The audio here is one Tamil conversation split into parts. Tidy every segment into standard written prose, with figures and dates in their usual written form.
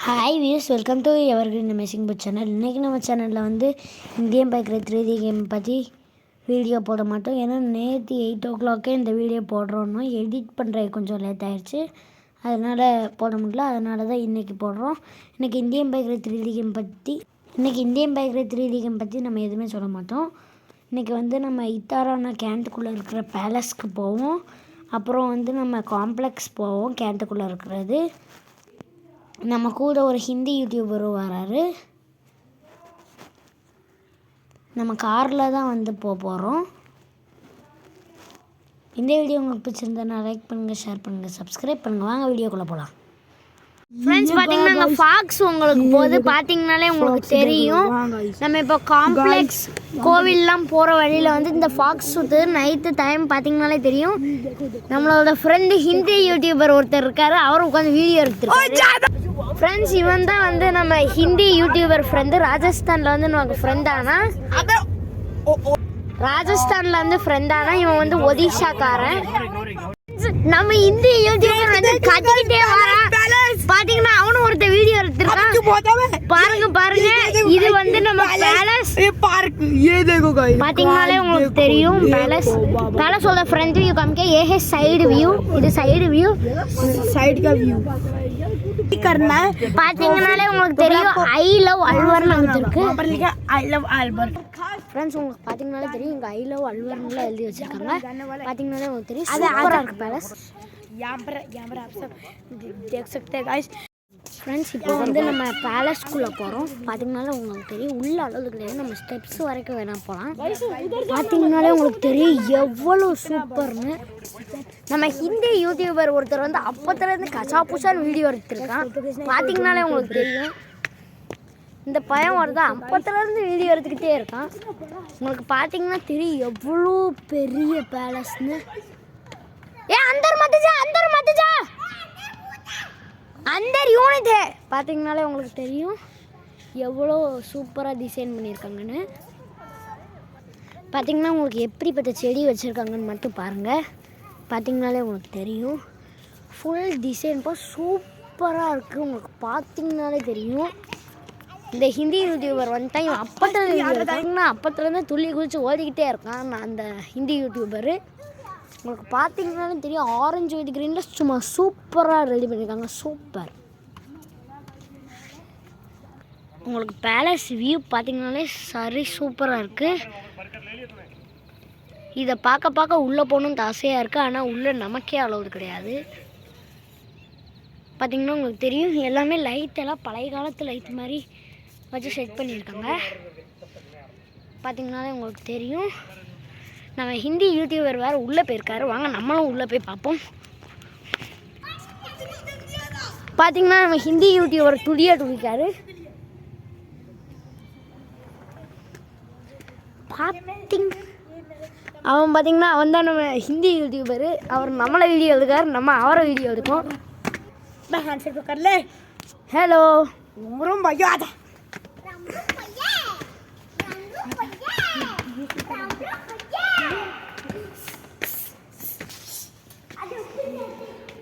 Hi views, welcome to evergreen amazing book channel. இன்றைக்கி நம்ம சேனலில் வந்து இந்தியன் பைக்கிற 3D கேம் பற்றி வீடியோ போட மாட்டோம். ஏன்னா நேற்று 8 o'clock இந்த வீடியோ போடுறோன்னா எடிட் பண்ணுறது கொஞ்சம் லேட் ஆகிடுச்சு, அதனால் போட முடியல. அதனால தான் இன்றைக்கி போடுறோம். இன்றைக்கி இந்தியன் பைக்கிற 3D கேம் பற்றி நம்ம எதுவுமே சொல்ல மாட்டோம். இன்றைக்கி வந்து நம்ம இத்தாரான கேண்ட்டுக்குள்ளே இருக்கிற பேலஸ்க்கு போவோம். அப்புறம் வந்து நம்ம காம்ப்ளெக்ஸ் போவோம். கேண்ட்டுக்குள்ளே இருக்கிறது நம்ம கூட ஒரு ஹிந்தி யூடியூபரும் வராரு. நம்ம காரில் தான் வந்து போகிறோம். இந்த வீடியோ உங்களுக்கு பிடிச்சிருந்தா லைக் பண்ணுங்கள், ஷேர் பண்ணுங்கள், சப்ஸ்கிரைப் பண்ணுங்கள். வாங்க வீடியோக்குள்ளே போகலாம். ஃப்ரெண்ட்ஸ், பார்த்தீங்கன்னா அங்கே ஃபாக்ஸ் உங்களுக்கு போகுது. பார்த்தீங்கனாலே உங்களுக்கு தெரியும். நம்ம இப்போ காம்ப்ளெக்ஸ் கோவில்லாம் போகிற வழியில் வந்து இந்த ஃபாக்ஸ் சுற்றுது. நைட்டு டைம் பார்த்தீங்கனாலே தெரியும். நம்மளோட ஃப்ரெண்டு ஹிந்தி யூடியூபர் ஒருத்தர் இருக்கார், அவரும் உட்காந்து வீடியோ எடுத்துருக்காரு. ஃப்ரெண்ட்ஸ், இவன் தான் வந்து நம்ம ஹிந்தி யூடியூபர் ஃப்ரெண்டு. ராஜஸ்தானில் வந்து நமக்கு ஃப்ரெண்டானா இவன் வந்து ஒடிஷாக்காரன். நம்ம இந்திய யூடியூபர் வந்து கட்டிக்கிட்டே வரான். பாத்தீங்கன்னா அவனும் ஒருத்த வீடியோ எடுத்துருக்கான். பாருங்க இது வந்து நம்ம பேலஸ். பாத்தீங்கன்னாலே உங்களுக்கு தெரியும் பேலஸோட ஃப்ரண்ட் வியூ காமிக்க. ये है साइड व्यू, இது சைடு வியூ, साइड का व्यू करना है. பாத்தீங்கன்னாலே உங்களுக்கு தெரியும் ஐ லவ் அல்வர்னு வந்துருக்கு. I love Alwar. ஃப்ரெண்ட்ஸ், உங்களுக்கு பார்த்தீங்கன்னாலே தெரியும் இங்கே ஐ லவ் அல்வர்னுலாம் எழுதி வச்சுருக்காங்க. பார்த்தீங்கன்னாலே உங்களுக்கு தெரியும் சூப்பராக இருக்குது பேலஸ். ஃப்ரெண்ட்ஸ், இப்போ வந்து நம்ம பேலஸ்குள்ளே போகிறோம். பார்த்தீங்கன்னாலே உங்களுக்கு தெரியும் உள்ள அளவு கிடையாது, நம்ம ஸ்டெப்ஸ் வரைக்கும் வேணால் போகலாம். பார்த்தீங்கன்னாலே உங்களுக்கு தெரியும் எவ்வளோ சூப்பர்னு. நம்ம ஹிந்தி யூடியூபர் ஒருத்தர் வந்து அப்போத்துலேருந்து கச்சா புசான்னு வீடியோ எடுத்துருக்கான். பார்த்தீங்கன்னாலே உங்களுக்கு தெரியும் இந்த பையன் வருதா அப்பத்துலேருந்து வீடியோ எடுத்துக்கிட்டே இருக்கான். உங்களுக்கு பார்த்தீங்கன்னா தெரியும் எவ்வளோ பெரிய பேலஸ்ன்னு. அந்தர் யூனிட் பார்த்தீங்கனாலே உங்களுக்கு தெரியும் எவ்வளோ சூப்பராக டிசைன் பண்ணியிருக்காங்கன்னு. பார்த்தீங்கன்னா உங்களுக்கு எப்படிப்பட்ட செடி வச்சுருக்காங்கன்னு மட்டும் பாருங்கள். பார்த்தீங்கனாலே உங்களுக்கு தெரியும் ஃபுல் டிசைன் சூப்பராக இருக்குது. உங்களுக்கு பார்த்தீங்கனாலே தெரியும் இந்த ஹிந்தி யூடியூபர் வந்துட்டா இவன் அப்பத்துலேருந்து துள்ளி குதிச்சு ஓடிக்கிட்டே இருக்கான். அந்த ஹிந்தி யூடியூபரு உங்களுக்கு பார்த்தீங்கன்னாலும் தெரியும் ஆரஞ்சு ஒயிட் க்ரீனில் சும்மா சூப்பராக ரெடி பண்ணியிருக்காங்க. சூப்பர். உங்களுக்கு பேலஸ் வியூ பார்த்தீங்கன்னாலே சரி சூப்பராக இருக்குது. இதை பார்க்க உள்ளே போகணுன்னு ஆசையாக இருக்குது, ஆனால் உள்ளே நமக்கே அலோடு கிடையாது. பார்த்தீங்கன்னா உங்களுக்கு தெரியும் எல்லாமே லைட்டெல்லாம் பழைய காலத்து லைட் மாதிரி வச்சு செட் பண்ணியிருக்காங்க. பார்த்தீங்கன்னாலே உங்களுக்கு தெரியும் நம்ம ஹிந்தி யூடியூபர் வேறு உள்ளே போயிருக்காரு. வாங்க நம்மளும் உள்ளே போய் பார்ப்போம். பார்த்தீங்கன்னா நம்ம ஹிந்தி யூடியூபர் துடிக்காரு. அவன் பார்த்தீங்கன்னா அவன் தான் நம்ம ஹிந்தி யூடியூபரு. அவர் நம்மளை வீடியோ எடுக்கார், நம்ம அவரை வீடியோ எடுப்போம். ஹலோ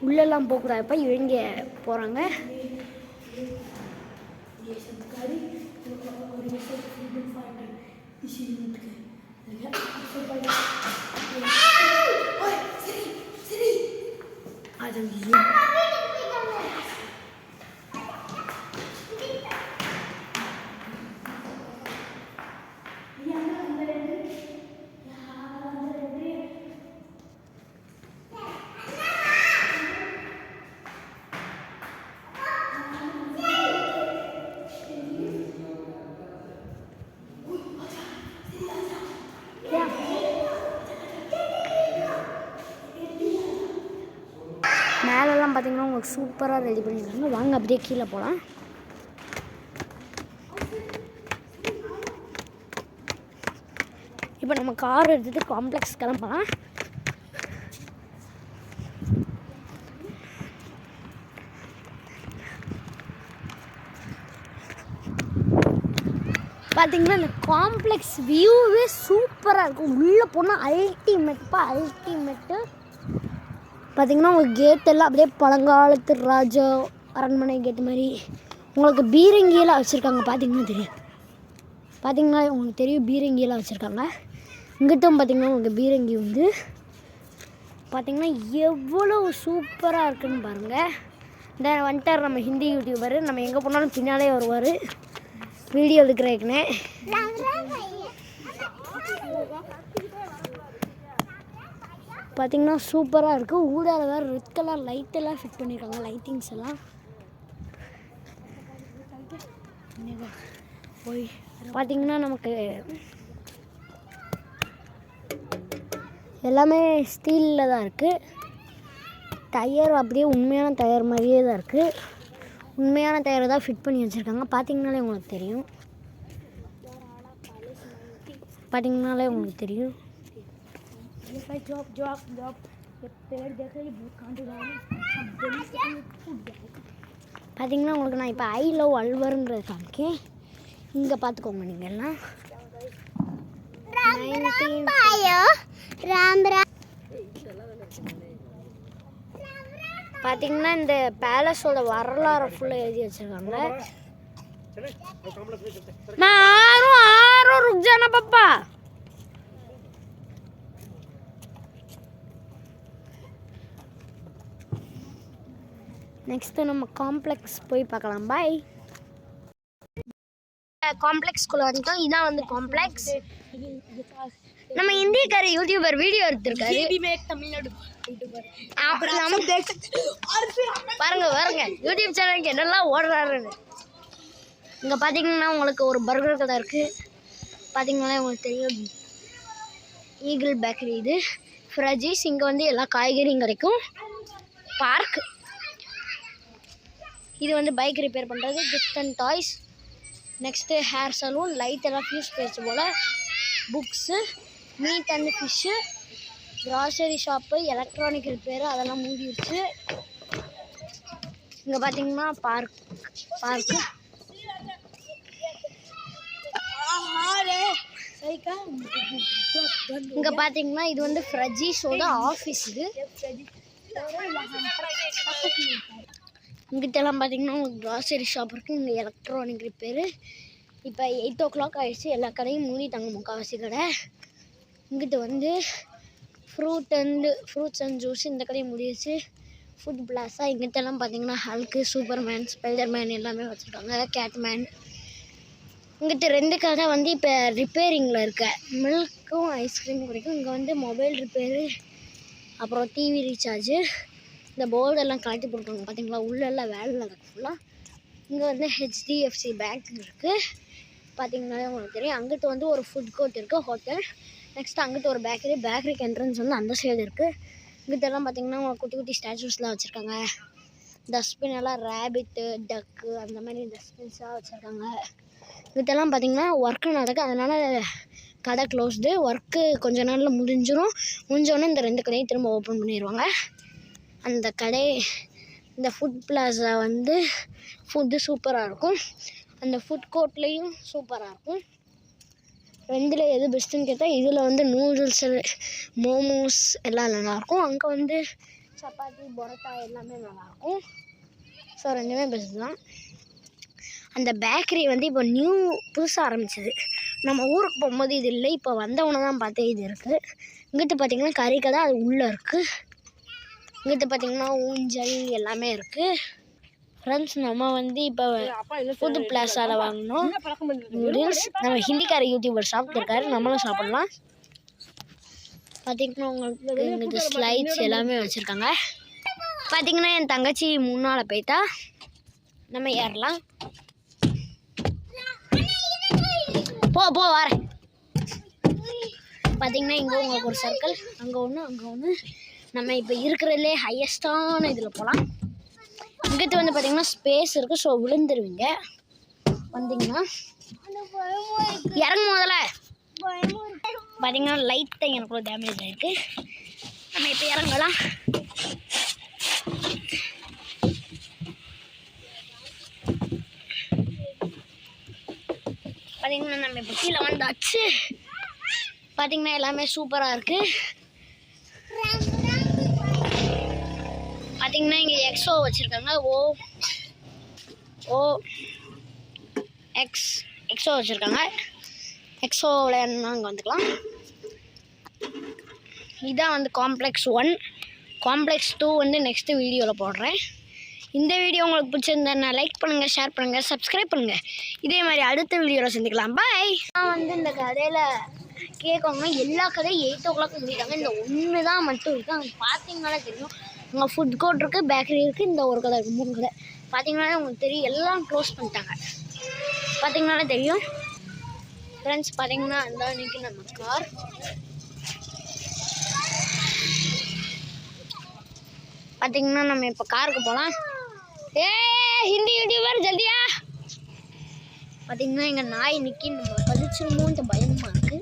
உள்ளெல்லாம் போகக்கூடாதுப்பா, இவங்க போகிறாங்க. மேலெல்லாம் பார்த்தீங்கன்னா உங்களுக்கு சூப்பராக ரெடி பண்ணியிருக்காங்க. வாங்க அப்படியே கீழே போகலாம். இப்போ நம்ம கார் எடுத்துகிட்டு காம்ப்ளெக்ஸ் கிளம்பலாம். பார்த்தீங்கன்னா இந்த காம்ப்ளெக்ஸ் வியூவே சூப்பராக இருக்கும். உள்ளே போனால் அல்டிமேட்டு. பார்த்தீங்கன்னா உங்களுக்கு கேட் எல்லாம் அப்படியே பழங்காலத்து ராஜா அரண்மனை கேட்டு மாதிரி உங்களுக்கு பீரங்கியெல்லாம் வச்சுருக்காங்க, பார்த்தீங்கன்னா தெரியும். பார்த்தீங்கன்னா உங்களுக்கு தெரியும் பீரங்கியெல்லாம் வச்சுருக்காங்க. இங்கிட்டும் பார்த்தீங்கன்னா உங்களுக்கு பீரங்கி வந்து பார்த்தீங்கன்னா எவ்வளோ சூப்பராக இருக்குன்னு பாருங்கள். இந்த வந்துட்டார் நம்ம ஹிந்தி யூடியூபர். நம்ம எங்கே போனாலும் பின்னாலே வருவார் வீடியோ எடுக்கிறேக்குன்னு. பார்த்தீங்கன்னா சூப்பராக இருக்குது. ஊடால வேறு ரெட் கலர் லைட்டெல்லாம் ஃபிட் பண்ணியிருக்காங்க, லைட்டிங்ஸ் எல்லாம். போய் பார்த்தீங்கன்னா நமக்கு எல்லாமே ஸ்டீலில் தான் இருக்குது. டயர் அப்படியே உண்மையான டயர் மாதிரியே தான் இருக்குது. உண்மையான டயரை தான் ஃபிட் பண்ணி வச்சுருக்காங்க. பார்த்தீங்கனாலே உங்களுக்கு தெரியும். பார்த்தீங்கனாலே உங்களுக்கு தெரியும். பார்த்தீங்கன்னா உங்களுக்கு நான் இப்போ ஐ லவ் அல்வருன்றது காமிக்கேன். இங்கே பார்த்துக்கோங்க நீங்கள் எல்லாம். பார்த்தீங்கன்னா இந்த பேலஸோட வரலாறு ஃபுல்லாக எழுதி வச்சுருக்காங்க. நான் ஆறும் ருக் ஜானா பாப்பா. நெக்ஸ்ட்டு நம்ம காம்ப்ளெக்ஸ் போய் பார்க்கலாம். பாய். காம்ப்ளெக்ஸ்குள்ளே வந்துட்டோம். இதான் வந்து காம்ப்ளெக்ஸ். நம்ம இந்தியக்கார யூடியூபர் வீடியோ எடுத்திருக்காரு. பாருங்க பாருங்க யூடியூப் சேனலுக்கு என்னெல்லாம் ஓடுறாருன்னு. இங்கே பார்த்தீங்கன்னா உங்களுக்கு ஒரு பர்கர் கடை இருக்குது. பார்த்தீங்கன்னா உங்களுக்கு தெரியும் ஈகிள் பேக்கரி. இது ஃப்ரஜிஸ். இங்கே வந்து எல்லா காய்கறியும் கிடைக்கும். பார்க். இது வந்து பைக் ரிப்பேர் பண்ணுறது. Gift and toys. Next hair salon. Light எல்லாம் ஃபியூஸ் பேச்சு போல். Books, meat and fish, grocery shop, electronic repair அதெல்லாம் மூடிடுச்சு. இங்கே பார்த்தீங்கன்னா பார்க்கு. இங்கே பார்த்தீங்கன்னா இது வந்து ஃப்ரஜிஸோட ஆஃபீஸ். இது இங்கிட்டெல்லாம் பார்த்தீங்கன்னா உங்களுக்கு க்ராசரி ஷாப் இருக்குது. இங்கே எலக்ட்ரானிக் ரிப்பேரு. இப்போ 8 o'clock ஆகிடுச்சு. எல்லா கடையும் மூடிட்டாங்க, முக்கால்வாசி கடை. இங்கிட்ட வந்து ஃப்ரூட்ஸ் அண்ட் ஜூஸ் இந்த கடையும் முடிஞ்சிச்சு. Food Plaza. இங்கிட்டெல்லாம் பார்த்தீங்கன்னா ஹல்க்கு, சூப்பர்மேன், ஸ்பைடர்மேன் எல்லாமே வச்சுருக்காங்க. கேட்மேன். இங்கிட்ட 2 கடை வந்து இப்போ ரிப்பேரிங்கில் இருக்க. மில்க்கும் ஐஸ்கிரீம் கிடைக்கும். இங்கே வந்து மொபைல் ரிப்பேரு, அப்புறம் டிவி ரீசார்ஜு. இந்த போர்டெல்லாம் கலட்டி போட்டுருக்காங்க பார்த்தீங்களா. உள்ளெல்லாம் வேலை நடக்கும் ஃபுல்லாக. இங்கே வந்து HDFC பேங்க் இருக்குது. பார்த்தீங்கன்னாலே உங்களுக்கு தெரியும். அங்கிட்ட வந்து ஒரு ஃபுட் கோர்ட் இருக்குது, ஹோட்டல். நெக்ஸ்ட்டு அங்கிட்ட ஒரு பேக்கரிக்கு என்ட்ரன்ஸ் வந்து அந்த சைடு இருக்குது. இங்கிட்டெல்லாம் பார்த்தீங்கன்னா உங்களுக்கு குட்டி குட்டி ஸ்டாச்சுஸ்லாம் வச்சுருக்காங்க. டஸ்ட்பின் எல்லாம் ரேபிட்டு, டக்கு அந்த மாதிரி டஸ்ட்பின்ஸாக வச்சுருக்காங்க. இங்கிட்டெல்லாம் பார்த்தீங்கன்னா ஒர்க்கு நடக்குது. அதனால் கடை க்ளோஸ்டு. ஒர்க்கு கொஞ்ச நாளில் முடிஞ்சோடனே இந்த 2 கடையும் திரும்ப ஓப்பன் பண்ணிடுவாங்க. அந்த கடை இந்த ஃபுட் பிளாஸா வந்து ஃபுட்டு சூப்பராக இருக்கும். அந்த ஃபுட் கோர்ட்லேயும் சூப்பராக இருக்கும். 2ல் எது பெஸ்ட்டுன்னு கேட்டால் இதில் வந்து நூடுல்ஸு, மோமோஸ் எல்லாம் நல்லாயிருக்கும். அங்கே வந்து சப்பாத்தி, பரோட்டா எல்லாமே நல்லாயிருக்கும். ஸோ 2மே பெஸ்ட் தான். அந்த பேக்கரி வந்து இப்போ புதுசாக ஆரம்பிச்சது. நம்ம ஊருக்கு போகும்போது இது இல்லை. இப்போ வந்தவனை தான் பார்த்தேன் இது இருக்குது. இங்கிட்ட பார்த்தீங்கன்னா கறி கடை அது உள்ளே இருக்குது. இங்கிட்ட பார்த்தீங்கன்னா ஊஞ்சல் எல்லாமே இருக்குது. ஃப்ரெண்ட்ஸ் நம்ம வந்து இப்போ ஃபுட் பிளாஸாவில் வாங்கினோம் நூடுல்ஸ். நம்ம ஹிந்திக்கார யூடியூபர் சாப்பிட்டுருக்காரு, நம்மளும் சாப்பிட்லாம். பார்த்திங்கன்னா உங்களுக்கு இங்கிட்ட ஸ்லைட்ஸ் எல்லாமே வச்சுருக்காங்க. பார்த்திங்கன்னா என் தங்கச்சி முன்னால் போயிட்டா. நம்ம ஏறலாம். போ வரேன். பார்த்திங்கன்னா இங்கே உங்களுக்கு ஒரு சர்க்கிள், அங்கே ஒன்று. நம்ம இப்போ இருக்கிறதுலே ஹையஸ்டான இதில் போகலாம். இங்கிட்ட வந்து பார்த்தீங்கன்னா ஸ்பேஸ் இருக்குது. ஸோ விழுந்துருவீங்க வந்தீங்கன்னா. இறங்கும் முதல்ல. பார்த்தீங்கன்னா லைட்டை எனக்குள்ள டேமேஜ் ஆகிருக்கு. நம்ம இப்போ இறங்கலாம். பார்த்தீங்கன்னா நம்ம இப்போ கீழே வந்தாச்சு. பார்த்தீங்கன்னா எல்லாமே சூப்பராக இருக்குது. பார்த்தீங்கன்னா இங்கே எக்ஸோ வச்சுருக்காங்க. எக்ஸோ வச்சுருக்காங்க. எக்ஸோ விளையாடணும்னா அங்கே வந்துக்கலாம். இதான் வந்து காம்ப்ளெக்ஸ் 1. காம்ப்ளெக்ஸ் 2 வந்து நெக்ஸ்ட்டு வீடியோவில் போடுறேன். இந்த வீடியோ உங்களுக்கு பிடிச்சிருந்தா லைக் பண்ணுங்கள், ஷேர் பண்ணுங்கள், சப்ஸ்கிரைப் பண்ணுங்கள். இதே மாதிரி அடுத்த வீடியோவில் சந்திக்கலாம். பாய். நான் வந்து இந்த கதையில் கேட்கவங்க எல்லா கதையும் 8 o'clock முடிட்டாங்க. இந்த ஒன்று தான் மட்டும் இருக்குது. அங்கே பார்த்தீங்கனாலே தெரியும். அங்கே ஃபுட் கோர்ட் இருக்குது, பேக்கரி இருக்குது, இந்த ஒரு கடை இருக்குது, 3 கடை. பார்த்தீங்கனாலே உங்களுக்கு தெரியும். எல்லாம் க்ளோஸ் பண்ணிட்டாங்க. பார்த்தீங்கனாலே தெரியும். ஃப்ரெண்ட்ஸ் பார்த்தீங்கன்னா அந்த அன்றைக்கி நம்ம கார் பார்த்தீங்கன்னா நம்ம இப்போ காருக்கு போகலாம். ஹிந்தி யூடியூபர் ஜல்தியா. பார்த்தீங்கன்னா எங்கள் நாய் நிற்கி நம்ம கழிச்சிருமோன்ற பயமாக இருக்குது.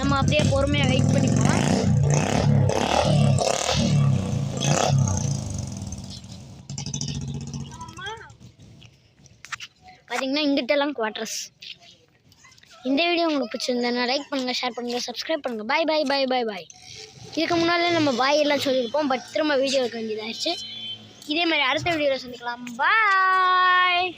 நம்ம அப்படியே பொறுமையாக வெயிட் பண்ணி போகலாம். பார்த்தீங்கன்னா இங்கிட்டெல்லாம் குவார்ட்டர்ஸ். இந்த வீடியோ உங்களுக்கு பிடிச்சிருந்தா லைக் பண்ணுங்கள், ஷேர் பண்ணுங்கள், சப்ஸ்கிரைப் பண்ணுங்கள். பாய் பாய் பாய் பாய் பாய். இதுக்கு முன்னாலே நம்ம பாய் எல்லாம் சொல்லியிருப்போம். பட் திரும்ப வீடியோ எடுக்க வேண்டியதாகிடுச்சு. இதே மாதிரி அடுத்த வீடியோவில் சந்திக்கலாம். பாய்.